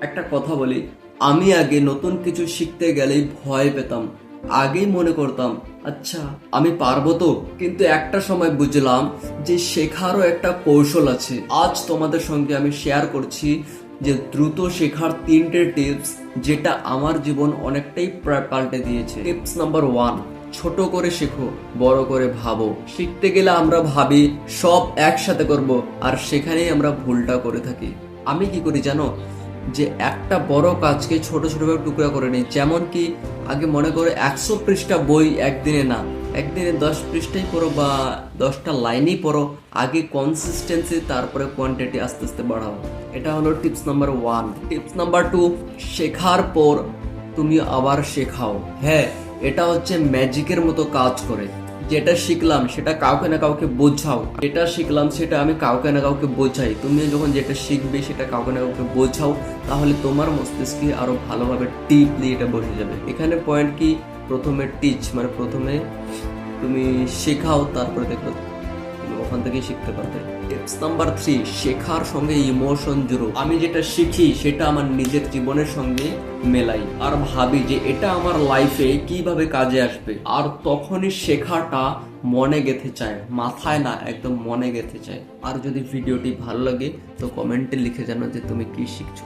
একটা কথা বলি, আমি আগে নতুন কিছু শিখতে গেলেই ভয় পেতাম। আগেই মনে করতাম আচ্ছা আমি পারবো তো, কিন্তু একটা সময় বুঝলাম যে শেখারও একটা কৌশল আছে। আজ তোমাদের সঙ্গে আমি শেয়ার করছি যে দ্রুত শেখার 3টে টিপস, যেটা আমার জীবন অনেকটাই পাল্টে দিয়েছে। টিপস নাম্বার 1, ছোট করে শেখো, বড় করে ভাবো। শিখতে গেলে আমরা ভাবি সব একসাথে করব, আর সেখানেই আমরা ভুলটা করে থাকি। আমি কি করি জানো, যে একটা বড় কাজকে ছোট ছোট ভাবে টুকরা করে নিই। যেমন কি আগে মনে করে 100 পৃষ্ঠা বই একদিনে না, একদিনে 10 পৃষ্ঠাই পড়ো বা 10টা লাইনই পড়ো। আগে কনসিস্টেন্সি, তারপরে কোয়ান্টিটি আস্তে আস্তে বাড়াও। এটা হলো টিপস নাম্বার 1। টিপস নাম্বার 2, শেখার পর তুমি আবার শেখাও। হ্যাঁ, এটা হচ্ছে ম্যাজিকের মতো কাজ করে। যেটা শিখলাম সেটা কাউকে না কাউকে বোঝাও। যেটা শিখলাম সেটা আমি কাউকে না কাউকে বোঝাই। তুমি যখন যেটা শিখবে সেটা কাউকে না কাউকে বোঝাও, তাহলে তোমার মস্তিষ্কে আরো ভালোভাবে ডিপলি এটা বসে যাবে। এখানে পয়েন্ট কি, প্রথমে টিচ, মানে প্রথমে তুমি শেখাও, তারপরে দেখো তুমি ওখান থেকে শিখতে পারবে। টিপস নাম্বার 3, শেখার সঙ্গে ইমোশন জুড়ো। আমি যেটা শিখি সেটা আমার নিজের জীবনের সঙ্গে মেলাই, আর ভাবি যে এটা আমার লাইফে কিভাবে কাজে আসবে, আর তখনই শেখাটা মনে গেঁথে যায়, মাথায় না, একদম মনে গেঁথে যায়। আর যদি ভিডিওটি ভালো লাগে তো কমেন্টে লিখে জানাও যে তুমি কি শিখছো।